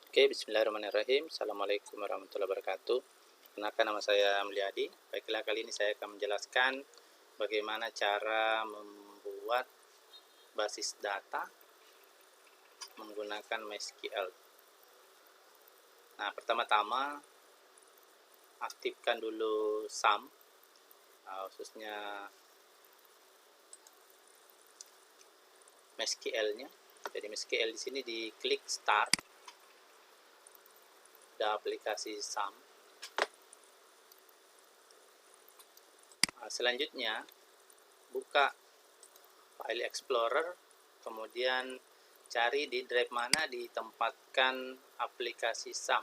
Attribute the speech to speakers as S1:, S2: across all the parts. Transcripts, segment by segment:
S1: Oke, bismillahirrahmanirrahim. Assalamualaikum warahmatullahi wabarakatuh. Kenalkan, nama saya Mulyadi. Baiklah, kali ini saya akan menjelaskan bagaimana cara membuat basis data menggunakan MySQL. Nah, pertama-tama aktifkan dulu SAM, khususnya MySQL-nya. Jadi MySQL di sini diklik Start, ada aplikasi SAM. Selanjutnya buka File Explorer, kemudian cari di drive mana ditempatkan aplikasi SAM.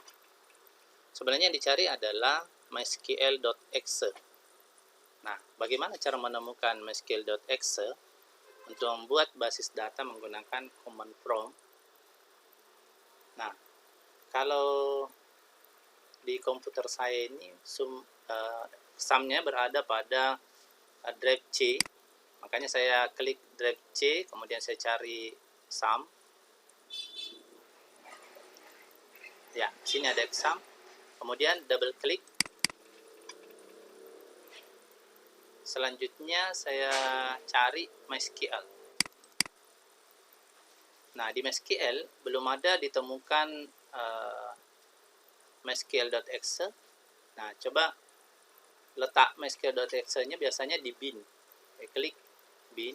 S1: Sebenarnya yang dicari adalah mysql.exe. Nah, bagaimana cara menemukan mysql.exe? Untuk membuat basis data menggunakan command prompt. Nah, kalau di komputer saya ini SAM-nya berada pada drive C, makanya saya klik drive C, kemudian saya cari SAM. Ya, sini ada SAM, kemudian double klik. Selanjutnya saya cari MySQL. Nah, di MySQL belum ada ditemukan mysql.exe. Nah, coba letak mysql.exe-nya biasanya di bin. Klik bin,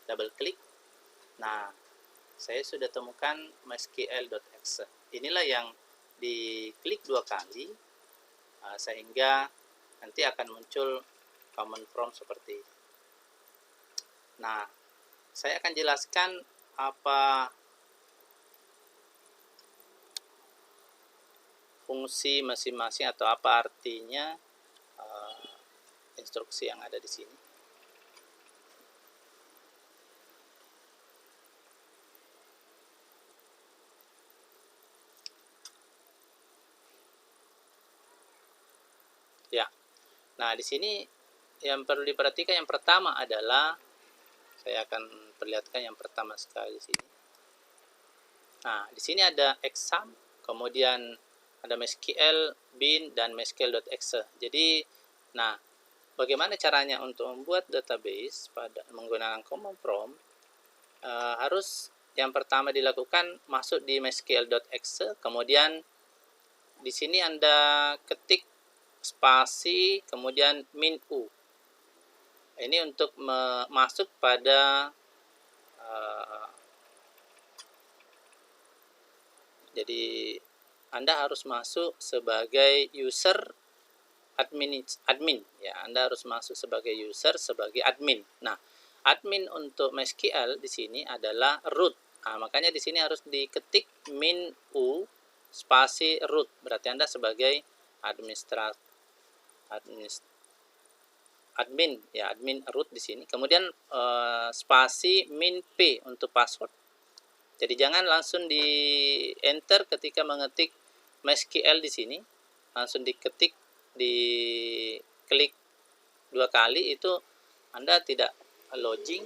S1: double klik. Nah, saya sudah temukan mysql.exe. Inilah yang diklik 2 kali sehingga nanti akan muncul command prompt seperti ini. Nah, saya akan jelaskan apa fungsi masing-masing atau apa artinya instruksi yang ada di sini. Ya. Nah, di sini yang perlu diperhatikan yang pertama adalah, saya akan perlihatkan yang pertama sekali di sini. Nah, di sini ada exam, kemudian ada MySQL, bin, dan mysql.exe. Jadi, nah, bagaimana caranya untuk membuat database menggunakan command prompt? Harus yang pertama dilakukan masuk di mysql.exe, kemudian di sini Anda ketik spasi, kemudian min u. Ini untuk masuk pada jadi Anda harus masuk sebagai user admin ya. Anda harus masuk sebagai user, sebagai admin. Nah, admin untuk MySQL di sini adalah root. Nah, makanya di sini harus diketik min u spasi root. Berarti Anda sebagai admin ya, admin root di sini. Kemudian spasi min p untuk password. Jadi jangan langsung di enter ketika mengetik MySQL di sini, langsung diketik, diklik 2 kali, itu Anda tidak login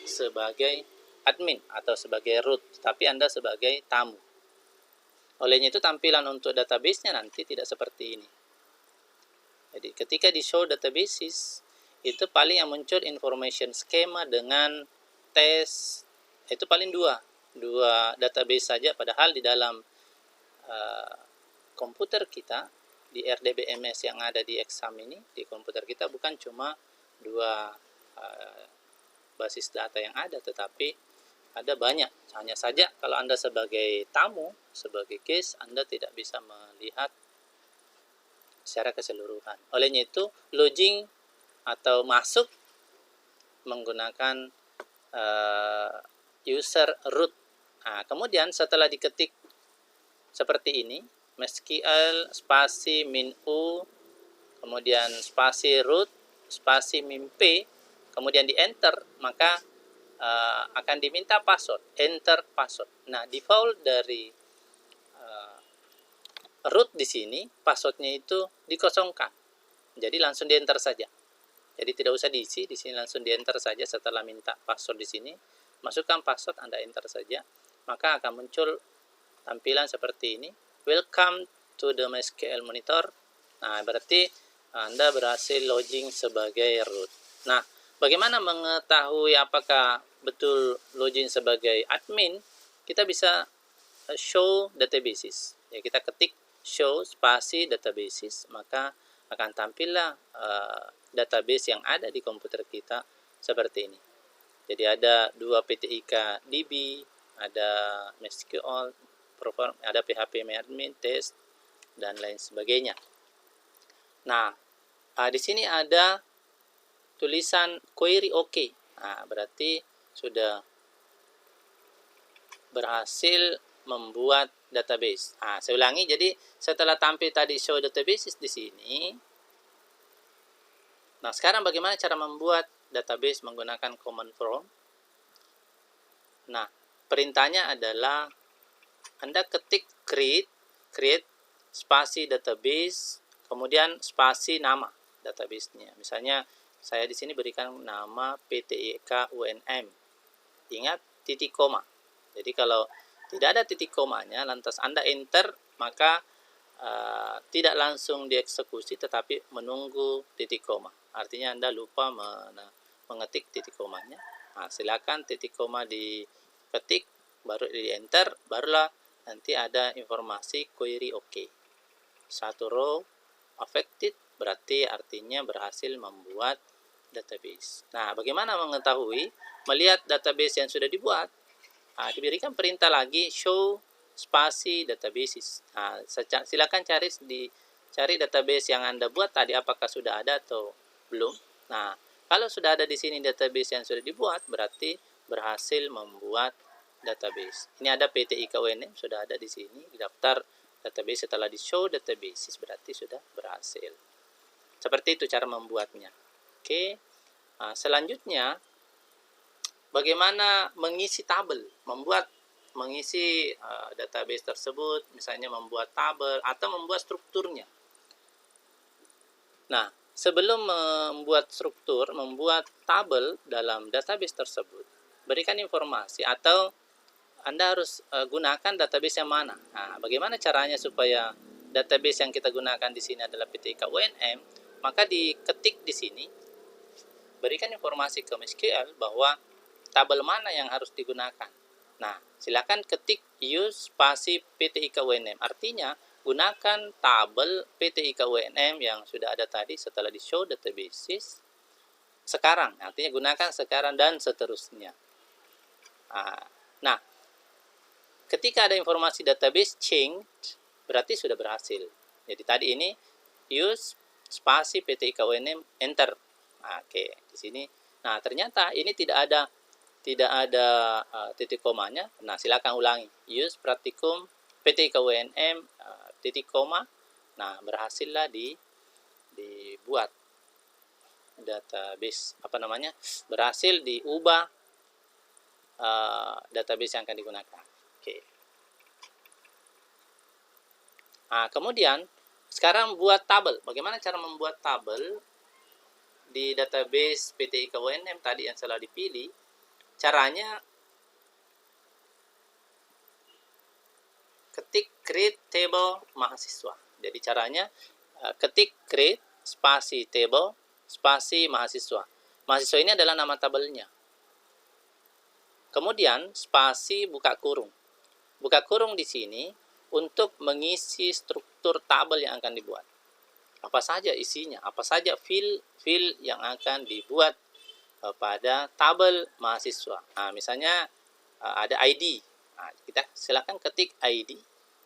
S1: sebagai admin atau sebagai root, tapi Anda sebagai tamu. Olehnya itu tampilan untuk database-nya nanti tidak seperti ini. Jadi ketika di show databases, itu paling yang muncul information schema dengan tes, itu paling dua database saja, padahal di dalam komputer kita, di RDBMS yang ada di exam ini, di komputer kita bukan cuma 2 basis data yang ada, tetapi ada banyak. Hanya saja kalau Anda sebagai tamu, sebagai case, Anda tidak bisa melihat secara keseluruhan. Olehnya itu login atau masuk menggunakan user root. Nah, kemudian setelah diketik seperti ini, MySQL spasi min u, kemudian spasi root, spasi min p, kemudian di enter, maka akan diminta password, enter password. Nah, default dari root di sini, passwordnya itu dikosongkan. Jadi langsung di enter saja. Jadi tidak usah diisi, di sini langsung di enter saja. Setelah minta password di sini, masukkan password, Anda enter saja, maka akan muncul tampilan seperti ini. Welcome to the MySQL Monitor. Nah, berarti Anda berhasil login sebagai root. Nah, bagaimana mengetahui apakah betul login sebagai admin? Kita bisa show databases. Ya, kita ketik show spasi databases, maka akan tampillah database yang ada di komputer kita seperti ini. Jadi ada 2 PTIK DB, ada MySQL, ada PHP admin, test, dan lain sebagainya. Nah, di sini ada tulisan query OK. Nah, berarti sudah berhasil membuat database. Nah, saya ulangi, jadi setelah tampil tadi show databases di sini, nah sekarang bagaimana cara membuat database menggunakan command prompt? Nah, perintahnya adalah Anda ketik create spasi database, kemudian spasi nama database-nya. Misalnya saya di sini berikan nama PTIK UNM. Ingat titik koma. Jadi kalau tidak ada titik komanya, lantas Anda enter, maka tidak langsung dieksekusi, tetapi menunggu titik koma. Artinya Anda lupa mengetik titik komanya. Nah, silakan titik koma diketik, baru di enter, barulah nanti ada informasi query OK. Satu row affected, berarti artinya berhasil membuat database. Nah, bagaimana mengetahui? Melihat database yang sudah dibuat, diberikan perintah lagi show spasi databases. Nah, silakan cari database yang Anda buat tadi, apakah sudah ada atau belum. Nah, kalau sudah ada di sini database yang sudah dibuat, berarti berhasil membuat database. Ini ada PTIK UNM, sudah ada di sini di daftar database. Setelah di show databases, berarti sudah berhasil. Seperti itu cara membuatnya. Oke. Nah, selanjutnya bagaimana mengisi tabel, mengisi database tersebut, misalnya membuat tabel atau membuat strukturnya. Nah, sebelum membuat struktur, membuat tabel dalam database tersebut, berikan informasi atau Anda harus gunakan database yang mana. Nah, bagaimana caranya supaya database yang kita gunakan di sini adalah PTIK UNM? Maka diketik di sini, berikan informasi ke MySQL bahwa tabel mana yang harus digunakan. Nah, silakan ketik use spasi PTIK UNM. Artinya, gunakan tabel PTIK UNM yang sudah ada tadi setelah di show databases sekarang. Artinya gunakan sekarang dan seterusnya. Nah, ketika ada informasi database change, berarti sudah berhasil. Jadi tadi ini use spasi PTIK UNM enter. Oke, di sini. Nah, ternyata ini tidak ada titik komanya. Nah, silakan ulangi. Use praktikum PTIK UNM titik koma. Nah, berhasillah dibuat database, berhasil diubah database yang akan digunakan. Oke. Nah, kemudian sekarang buat tabel. Bagaimana cara membuat tabel di database PTIK UNM tadi yang telah dipilih? Caranya ketik create table mahasiswa. Jadi caranya ketik create spasi table spasi mahasiswa. Mahasiswa ini adalah nama tabelnya. Kemudian spasi buka kurung. Buka kurung di sini untuk mengisi struktur tabel yang akan dibuat. Apa saja isinya, apa saja fill yang akan dibuat pada tabel mahasiswa. Nah, misalnya ada ID. Nah, kita silakan ketik ID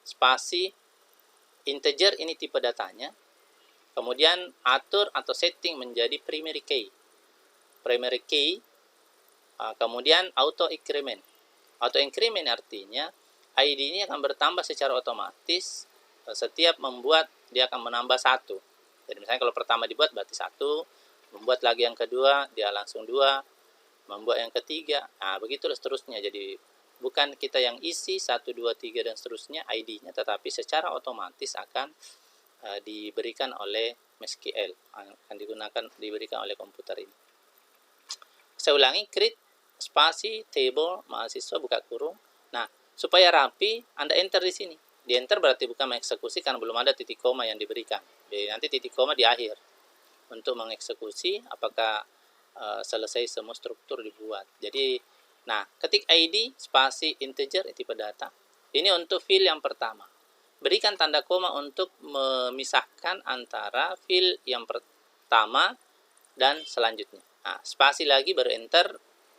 S1: spasi integer, ini tipe datanya. Kemudian atur atau setting menjadi primary key. Primary key. Kemudian auto increment. Auto increment artinya ID ini akan bertambah secara otomatis. Setiap membuat dia akan menambah 1. Jadi misalnya kalau pertama dibuat berarti 1, membuat lagi yang kedua dia langsung 2, membuat yang ketiga. Nah, begitulah seterusnya. Jadi bukan kita yang isi 1, 2, 3 dan seterusnya ID-nya, tetapi secara otomatis akan diberikan oleh MySQL, akan diberikan oleh komputer ini. Saya ulangi, create spasi table mahasiswa buka kurung. Nah, supaya rapi, Anda enter di sini. Di enter berarti bukan mengeksekusi karena belum ada titik koma yang diberikan. Jadi nanti titik koma di akhir untuk mengeksekusi apakah selesai semua struktur dibuat. Jadi, nah, ketik ID spasi integer tipe data. Ini untuk field yang pertama. Berikan tanda koma untuk memisahkan antara field yang pertama dan selanjutnya. Nah, spasi lagi baru enter.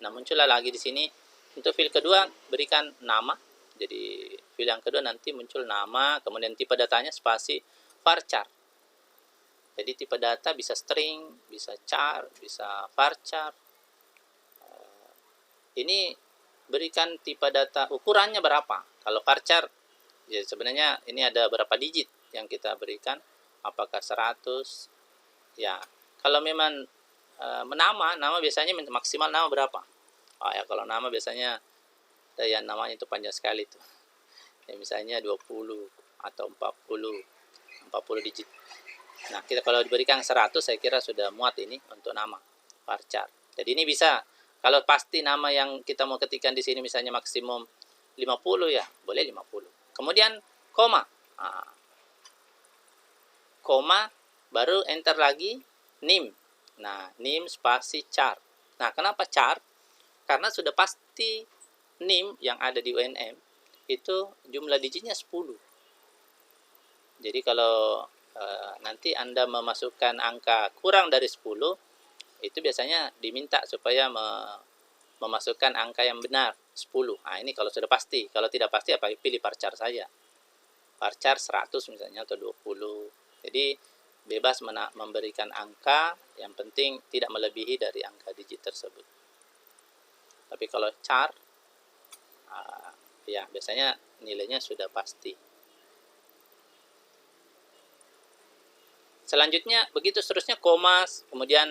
S1: Nah, muncullah lagi di sini. Untuk field kedua berikan nama. Jadi field yang kedua nanti muncul nama, kemudian tipe datanya spasi varchar. Jadi tipe data bisa string, bisa char, bisa varchar. Ini berikan tipe data ukurannya berapa. Kalau varchar, ya sebenarnya ini ada berapa digit yang kita berikan. Apakah 100? Ya, kalau memang nama biasanya maksimal nama berapa? Ya kalau nama biasanya yang namanya itu panjang sekali tuh. Ya, misalnya 20 atau 40 digit. Nah, kita kalau diberikan 100 saya kira sudah muat ini untuk nama varchar. Jadi ini bisa, kalau pasti nama yang kita mau ketikkan di sini misalnya maksimum 50 ya, boleh 50. Kemudian koma. Koma baru enter lagi nim. Nah, nim spasi char. Nah, kenapa char? Karena sudah pasti nim yang ada di UNM itu jumlah digitnya 10. Jadi kalau nanti Anda memasukkan angka kurang dari 10, itu biasanya diminta supaya memasukkan angka yang benar, 10. Nah, ini kalau sudah pasti. Kalau tidak pasti, apa pilih varchar saja. Varchar 100 misalnya, atau 20. Jadi, bebas memberikan angka, yang penting tidak melebihi dari angka digit tersebut. Tapi kalau char, ya biasanya nilainya sudah pasti. Selanjutnya begitu seterusnya, koma, kemudian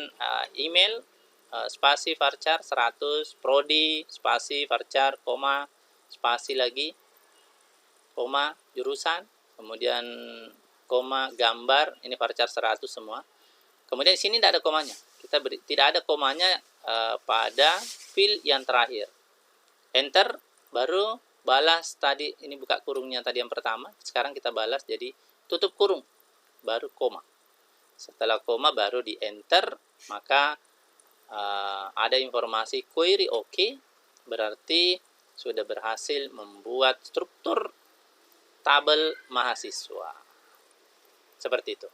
S1: email spasi varchar 100, prodi spasi varchar koma spasi lagi koma jurusan, kemudian koma gambar, ini varchar 100 semua. Kemudian di sini tidak ada komanya. Tidak ada komanya pada field yang terakhir. Enter baru balas tadi, ini buka kurungnya tadi yang pertama, sekarang kita balas jadi tutup kurung baru koma. Setelah koma baru di enter, maka ada informasi query OK, berarti sudah berhasil membuat struktur tabel mahasiswa. Seperti itu.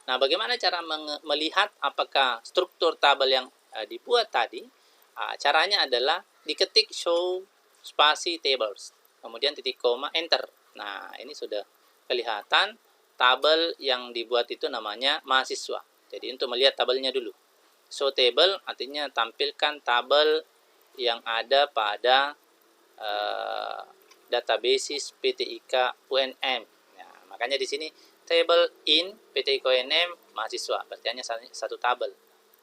S1: Nah, bagaimana cara melihat apakah struktur tabel yang dibuat tadi? Caranya adalah diketik show spasi tables, kemudian titik koma, enter. Nah, ini sudah kelihatan tabel yang dibuat itu namanya mahasiswa. Jadi untuk melihat tabelnya dulu. Show table artinya tampilkan tabel yang ada pada database PTIK UNM. Nah, makanya di sini table in PTIK UNM mahasiswa. Berarti hanya satu tabel.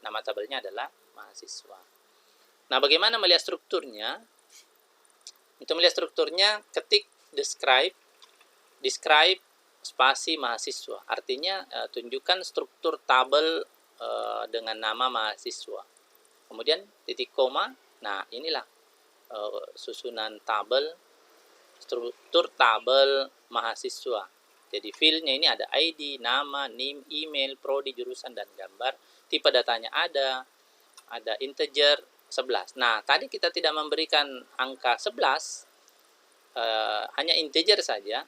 S1: Nama tabelnya adalah mahasiswa. Nah, bagaimana melihat strukturnya? Untuk melihat strukturnya, ketik describe spasi mahasiswa. Artinya tunjukkan struktur tabel dengan nama mahasiswa. Kemudian titik koma. Nah, inilah susunan tabel, struktur tabel mahasiswa. Jadi fieldnya ini ada ID, nama, NIM, email, prodi, jurusan, dan gambar. Tipe datanya ada integer 11. Nah, tadi kita tidak memberikan angka 11, hanya integer saja.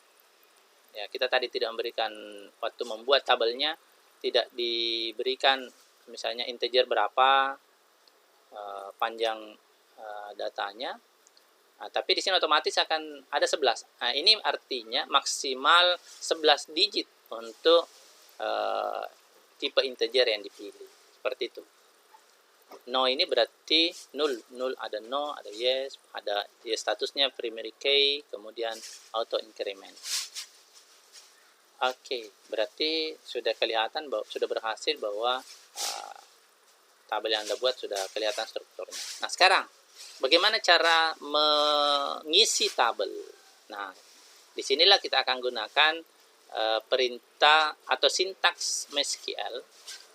S1: Ya, kita tadi tidak memberikan, waktu membuat tabelnya tidak diberikan misalnya integer berapa panjang datanya. Nah, tapi di sini otomatis akan ada 11. Nah, ini artinya maksimal 11 digit untuk tipe integer yang dipilih. Seperti itu. No ini berarti null, ada no, ada yes, ada yes statusnya primary key, kemudian auto increment. Oke, berarti sudah kelihatan bahwa sudah berhasil bahwa tabel yang Anda buat sudah kelihatan strukturnya. Nah, sekarang bagaimana cara mengisi tabel? Nah, disinilah kita akan gunakan perintah atau sintaks MySQL.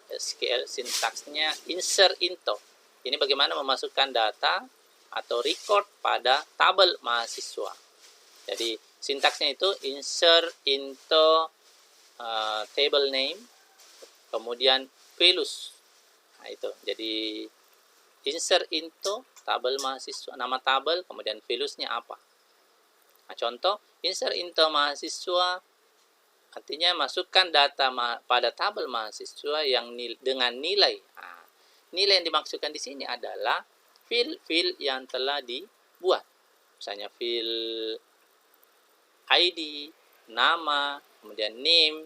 S1: SQL sintaksnya insert into. Ini bagaimana memasukkan data atau record pada tabel mahasiswa. Jadi sintaksnya itu insert into table name, kemudian values. Nah, itu. Jadi insert into tabel mahasiswa, nama tabel, kemudian values-nya apa. Nah, contoh insert into mahasiswa artinya masukkan data pada tabel mahasiswa yang dengan nilai. Nah, nilai yang dimaksudkan di sini adalah field yang telah dibuat. Misalnya field ID, nama, kemudian name,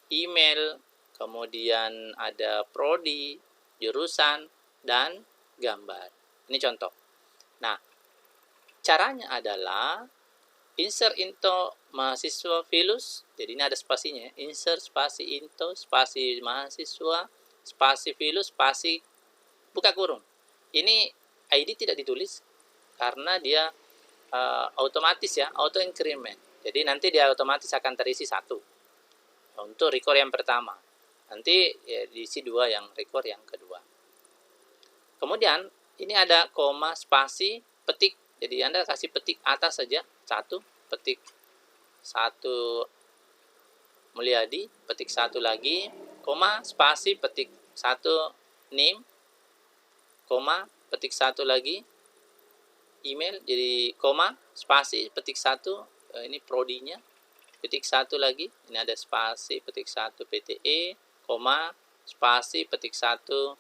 S1: email, kemudian ada prodi, jurusan, dan gambar. Ini contoh. Nah, caranya adalah insert into mahasiswa filus. Jadi ini ada spasinya. Insert spasi into, spasi mahasiswa, spasi filus, spasi buka kurung. Ini ID tidak ditulis karena dia otomatis ya, auto increment. Jadi nanti dia otomatis akan terisi 1 untuk record yang pertama. Nanti ya, diisi 2 yang record yang kedua. Kemudian ini ada koma, spasi, petik. Jadi Anda kasih petik atas saja, 1, petik 1 Mulyadi, petik 1 lagi, koma, spasi, petik 1 name, koma, petik 1 lagi email, jadi koma, spasi, petik 1 ini prodinya, petik 1 lagi, ini ada spasi, petik 1 PTE, koma, spasi, petik 1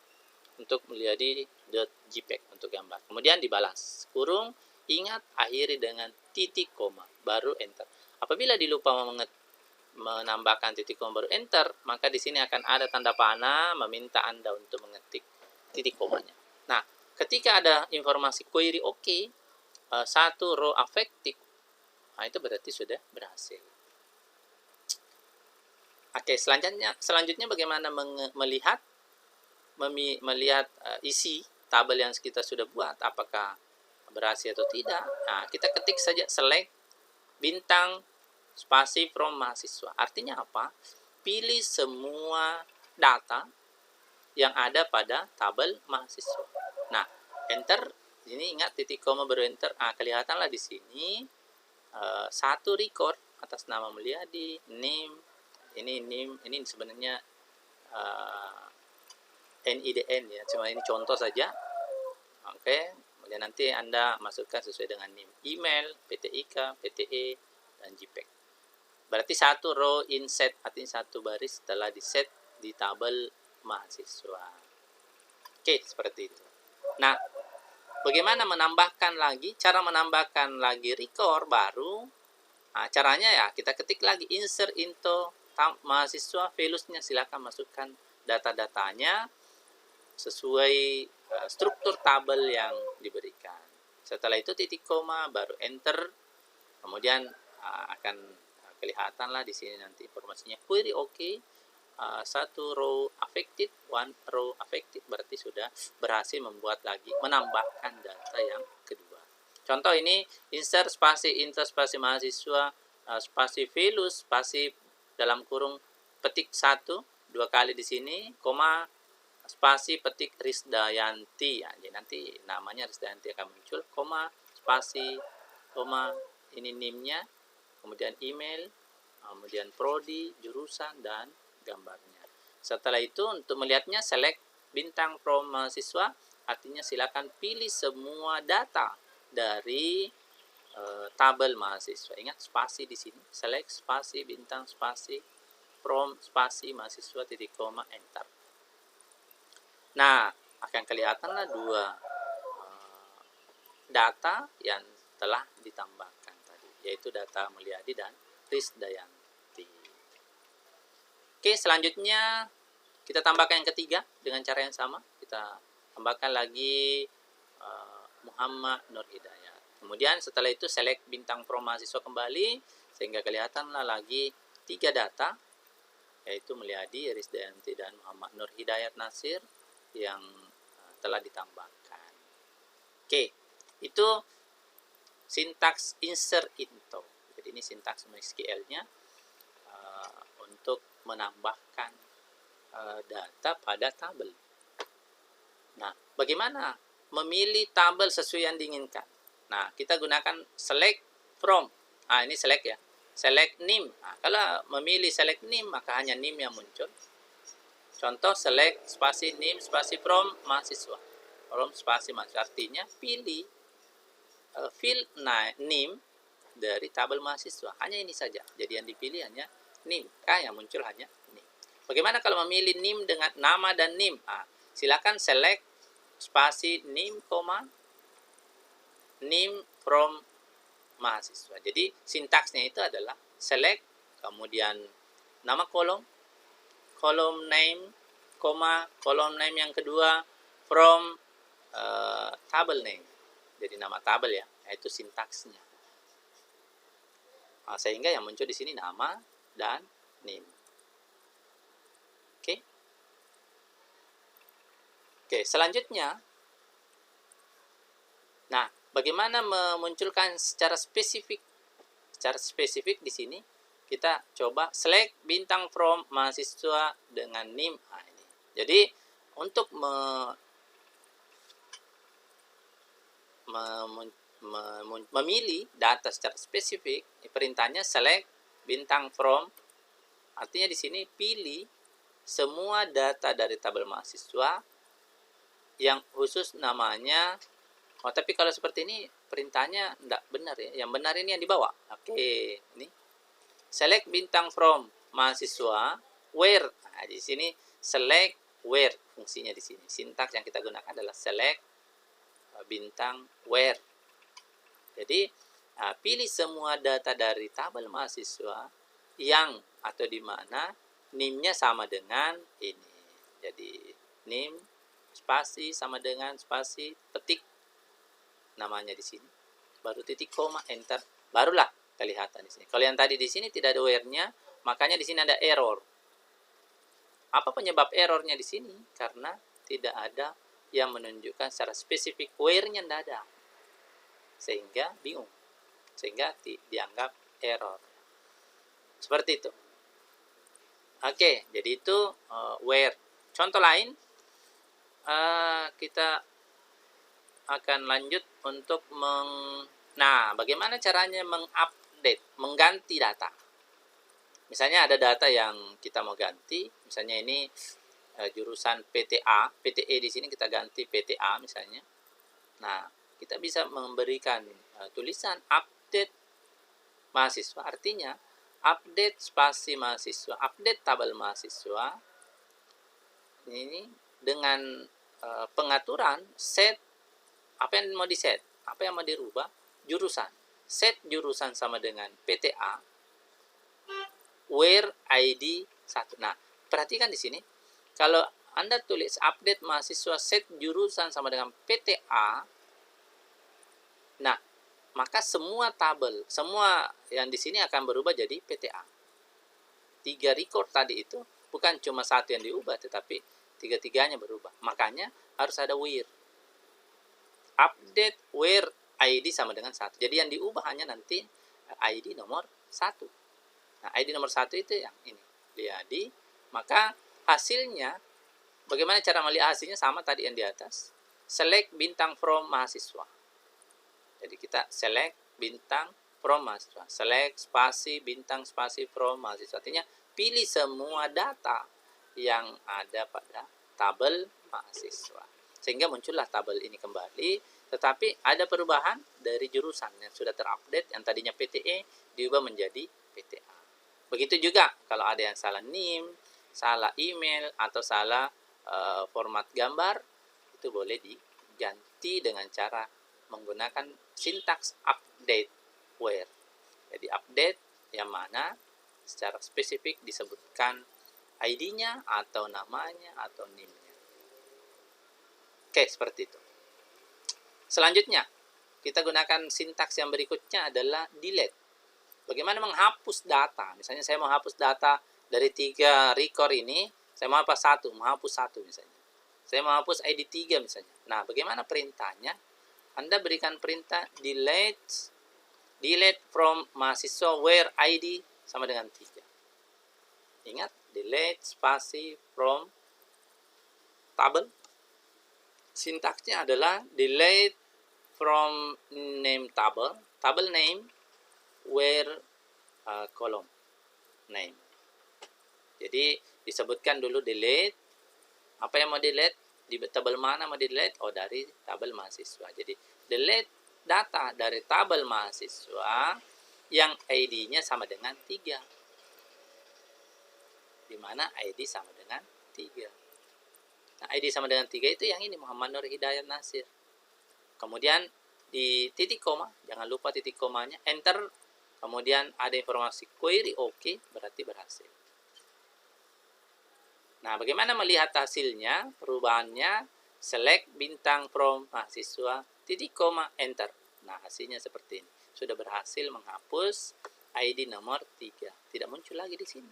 S1: untuk Mulyadi.jpg untuk gambar. Kemudian dibalas, kurung, ingat akhiri dengan titik koma, baru enter. Apabila dilupa menambahkan titik koma baru enter, maka di sini akan ada tanda panah meminta Anda untuk mengetik titik komanya. Nah, ketika ada informasi query oke, 1 row affected, nah itu berarti sudah berhasil. Oke, selanjutnya bagaimana melihat isi tabel yang kita sudah buat, apakah berhasil atau tidak. Nah, kita ketik saja select bintang spasi from mahasiswa. Artinya apa? Pilih semua data yang ada pada tabel mahasiswa. Nah, enter. Ini ingat titik koma baru enter. Nah, kelihatanlah di sini 1 record atas nama Mulyadi, name, ini sebenarnya NIDN ya, cuma ini contoh saja. Oke, kemudian nanti Anda masukkan sesuai dengan name, email, PTIK, PTE, dan JPEG. Berarti 1 row inset, artinya 1 baris telah diset di tabel mahasiswa. Oke, seperti itu. Nah, bagaimana menambahkan lagi? Cara menambahkan lagi record baru. Nah, caranya ya kita ketik lagi insert into mahasiswa values-nya, silakan masukkan data-datanya sesuai struktur tabel yang diberikan. Setelah itu titik koma baru enter. Kemudian akan kelihatanlah di sini nanti informasinya query oke. 1 row affected, 1 row affected, berarti sudah berhasil membuat lagi, menambahkan data yang kedua. Contoh ini insert spasi into spasi mahasiswa, spasi values, spasi dalam kurung petik 1 2 kali di sini, koma, spasi petik Risdayanti ya. Jadi nanti namanya Risdayanti akan muncul, koma, spasi, koma, ini NIM-nya, kemudian email, kemudian prodi, jurusan, dan gambarnya. Setelah itu untuk melihatnya select bintang from mahasiswa, artinya silakan pilih semua data dari tabel mahasiswa. Ingat spasi di sini, select spasi bintang spasi from spasi mahasiswa titik koma enter. Nah, akan kelihatanlah 2 data yang telah ditambahkan tadi, yaitu data Mulyadi dan Risdayanti. Oke, selanjutnya kita tambahkan yang ketiga dengan cara yang sama. Kita tambahkan lagi Muhammad Nur Hidayat. Kemudian setelah itu select bintang from mahasiswa kembali, sehingga kelihatanlah lagi 3 data, yaitu Mulyadi, Risdayanti, dan Muhammad Nur Hidayat Nasir yang telah ditambahkan. Oke, itu sintaks insert into. Jadi ini sintaks MySQL-nya untuk menambahkan data pada tabel. Nah, bagaimana memilih tabel sesuai yang diinginkan? Nah, kita gunakan select from. Ini select ya. Select name. Kalau memilih select name, maka hanya name yang muncul. Contoh select spasi name spasi from mahasiswa. From spasi mahasiswa. Artinya pilih field name dari tabel mahasiswa. Hanya ini saja. Jadi yang dipilih hanya name. Yang muncul hanya name. Bagaimana kalau memilih name dengan nama dan name? Silakan select spasi name, name from mahasiswa. Jadi sintaksnya itu adalah select, kemudian nama kolom name, kolom name yang kedua from tabel name. Jadi nama tabel ya, yaitu sintaksnya. Sehingga yang muncul di sini nama dan name. Oke, selanjutnya. Nah, bagaimana memunculkan secara spesifik? Secara spesifik di sini kita coba select bintang from mahasiswa dengan name. Ini. Jadi untuk memilih data secara spesifik, perintahnya select bintang from. Artinya di sini pilih semua data dari tabel mahasiswa yang khusus namanya. Tapi kalau seperti ini perintahnya tidak benar ya. Yang benar ini yang di bawah. Oke, ini select bintang from mahasiswa where. Di sini select where fungsinya di sini. Sintaks yang kita gunakan adalah select bintang where. Jadi pilih semua data dari tabel mahasiswa yang atau di mana name-nya sama dengan ini. Jadi name spasi sama dengan spasi petik namanya di sini, baru titik koma enter, barulah kelihatan di sini. Kalau yang tadi di sini tidak ada where-nya, makanya di sini ada error. Apa penyebab errornya di sini? Karena tidak ada yang menunjukkan secara spesifik where-nya, tidak ada, sehingga bingung, sehingga dianggap error. Seperti itu. Oke, jadi itu where. Contoh lain. Kita akan lanjut untuk bagaimana caranya mengupdate, mengganti data. Misalnya ada data yang kita mau ganti, misalnya ini jurusan PTE di sini kita ganti PTA misalnya. Nah, kita bisa memberikan tulisan update mahasiswa, artinya update spasi mahasiswa, update tabel mahasiswa. Ini dengan pengaturan set apa yang mau diset, apa yang mau dirubah, jurusan. Set jurusan sama dengan PTA where ID 1. Nah, perhatikan di sini kalau Anda tulis update mahasiswa set jurusan sama dengan PTA, nah, maka semua tabel, semua yang di sini akan berubah jadi PTA. 3 record tadi itu bukan cuma satu yang diubah, tetapi tiga-tiganya berubah. Makanya harus ada where. Update where ID sama dengan 1. Jadi yang diubah hanya nanti ID nomor 1. Nah, ID nomor 1 itu yang ini. Jadi, maka hasilnya, bagaimana cara melihat hasilnya? Sama tadi yang di atas. Select bintang from mahasiswa. Jadi kita select bintang from mahasiswa. Select spasi bintang spasi from mahasiswa. Artinya pilih semua data yang ada pada tabel mahasiswa. Sehingga muncullah tabel ini kembali, tetapi ada perubahan dari jurusan yang sudah terupdate, yang tadinya PTE diubah menjadi PTA. Begitu juga kalau ada yang salah NIM, salah email, atau salah format gambar, itu boleh diganti dengan cara menggunakan sintaks update where. Jadi update yang mana secara spesifik disebutkan ID-nya atau namanya atau NIM-nya. Oke, seperti itu. Selanjutnya, kita gunakan sintaks yang berikutnya adalah delete. Bagaimana menghapus data? Misalnya saya mau hapus data dari 3 record ini, saya mau hapus satu misalnya. Saya mau hapus ID 3 misalnya. Nah, bagaimana perintahnya? Anda berikan perintah delete from mahasiswa where ID sama dengan 3. Ingat, delete spasi from tabel. Sintaksnya adalah delete from name tabel name where column name. Jadi disebutkan dulu delete. Apa yang mau delete? Di tabel mana mau delete? Oh, dari tabel mahasiswa. Jadi delete data dari tabel mahasiswa yang ID-nya sama dengan 3. Di mana ID sama dengan 3. Nah, ID sama dengan 3 itu yang ini, Muhammad Nur Hidayat Nasir. Kemudian di titik koma, jangan lupa titik komanya, enter, kemudian ada informasi query oke, berarti berhasil. Nah, bagaimana melihat hasilnya, perubahannya? Select bintang from mahasiswa, titik koma, enter. Nah, hasilnya seperti ini. Sudah berhasil menghapus ID nomor 3. Tidak muncul lagi di sini.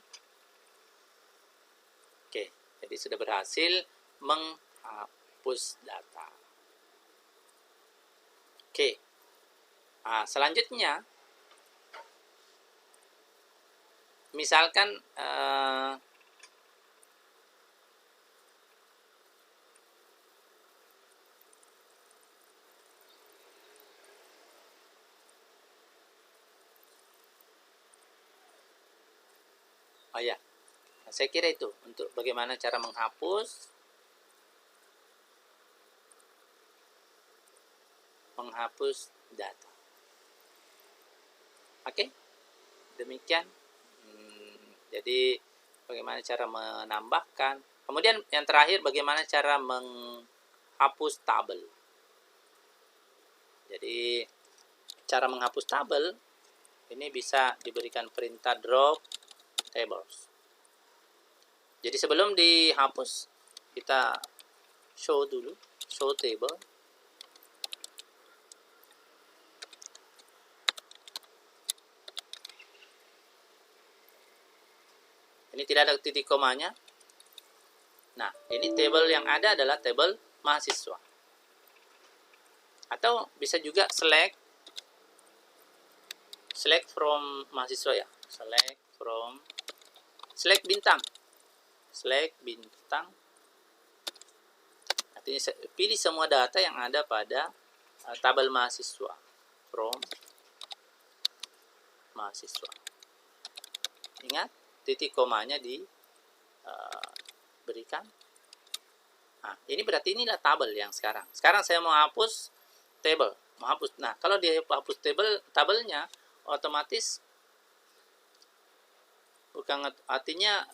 S1: Oke, jadi sudah berhasil menghapus data. Oke. Nah, selanjutnya misalkan oh ya, saya kira itu untuk bagaimana cara menghapus data. Oke, demikian. Jadi bagaimana cara menambahkan. Kemudian yang terakhir, bagaimana cara menghapus tabel. Jadi cara menghapus tabel ini bisa diberikan perintah drop tables. Jadi sebelum dihapus, kita show dulu, show table. Ini tidak ada titik komanya. Nah, ini table yang ada adalah table mahasiswa. Atau bisa juga select from mahasiswa ya. Select bintang. Artinya pilih semua data yang ada pada tabel mahasiswa. From mahasiswa. Ingat, titik komanya diberikan. Nah, ini berarti inilah tabel yang sekarang. Sekarang saya mau hapus table. Nah, kalau dia hapus tabelnya, otomatis bukan artinya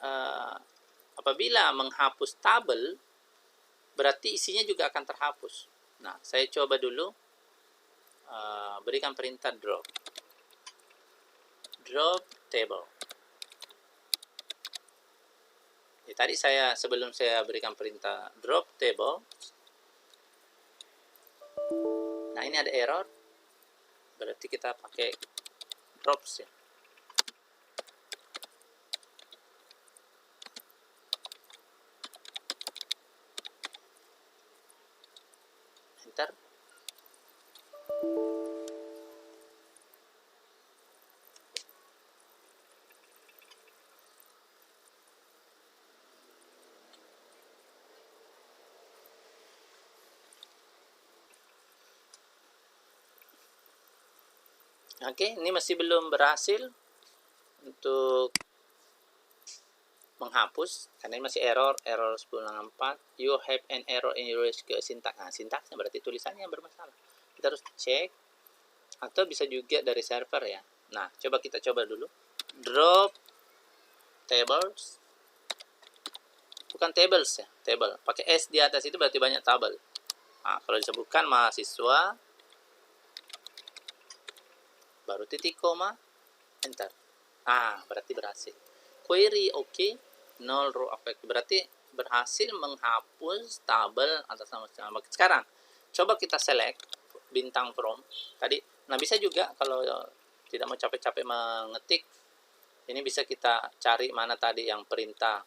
S1: apabila menghapus tabel, berarti isinya juga akan terhapus. Nah, saya coba dulu berikan perintah drop table. Tadi sebelum saya berikan perintah drop table, nah ini ada error, berarti kita pakai drops ya. Enter. Oke, ini masih belum berhasil untuk menghapus karena ini masih error 1064. You have an error in your syntax. Nah, sintaksnya berarti tulisannya yang bermasalah. Kita harus cek, atau bisa juga dari server ya. Nah, kita coba dulu. Drop tables. Bukan tables ya, table. Pakai S di atas itu berarti banyak tabel. Nah, kalau disebutkan mahasiswa, baru titik koma, enter. Berarti berhasil. Query oke, null row affect, berarti berhasil menghapus tabel atas nama. Sekarang coba kita select bintang from tadi. Nah, bisa juga kalau tidak mau capek-capek mengetik, ini bisa kita cari mana tadi yang perintah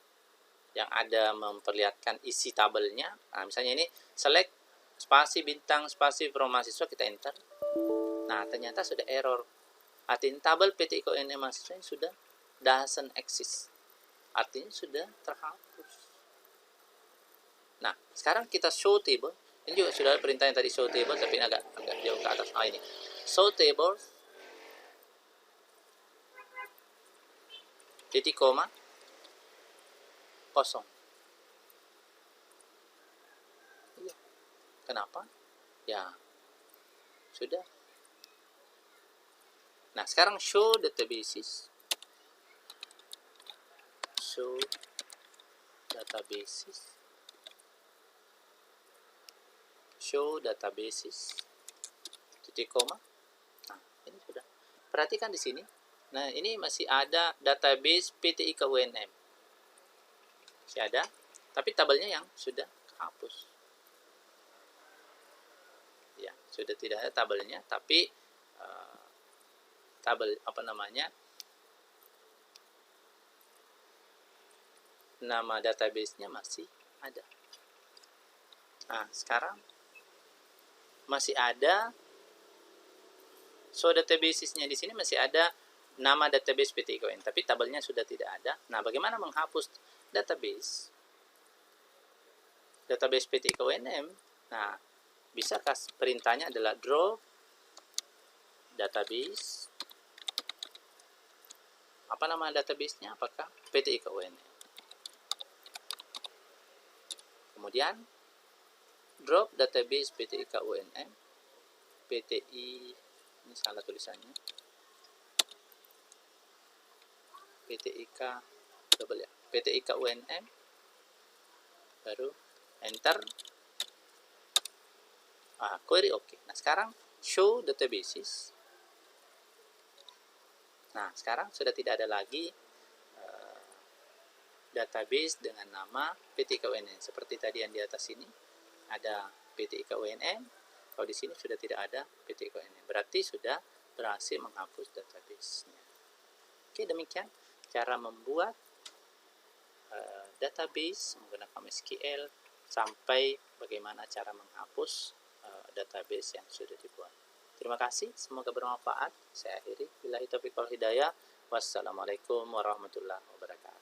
S1: yang ada memperlihatkan isi tabelnya. Nah, misalnya ini select spasi bintang spasi from mahasiswa, kita enter. Nah, ternyata sudah error. Artinya tabel PTIKON mahasiswa sudah doesn't exist. Artinya sudah terhapus. Nah, sekarang kita show table. Ini juga sudah perintah yang tadi show table, tapi agak jauh ke atas. Ini show table. titik koma kosong. Iya. Kenapa? Ya, sudah. Nah, sekarang show databases. Show databases. Show databases. Titik koma. Nah, ini sudah. Perhatikan di sini. Nah, ini masih ada database PTIK UNM. Masih ada, tapi tabelnya yang sudah hapus. Ya, sudah tidak ada tabelnya, tapi tabel nama database-nya masih ada. Nah, sekarang masih ada databases-nya di sini masih ada nama database PTIKUN, tapi tabelnya sudah tidak ada. Nah, bagaimana menghapus database PTIKUNM? Nah, bisakah perintahnya adalah drop database. Apa nama database-nya? Apakah PTIKUNM? Kemudian drop database PTIKUNM. PTI, ini salah tulisannya. PTIKUNM, baru enter. Query oke. Nah, sekarang show databases. Nah, sekarang sudah tidak ada lagi database dengan nama PTIKUNM. Seperti tadi yang di atas ini ada PTIKUNM. Kalau di sini sudah tidak ada PTIKUNM. Berarti sudah berhasil menghapus database-nya. Oke, demikian cara membuat database menggunakan SQL sampai bagaimana cara menghapus database yang sudah dibuat. Terima kasih, semoga bermanfaat. Saya akhiri. Billahi taufiq wal hidayah. Wassalamualaikum warahmatullahi wabarakatuh.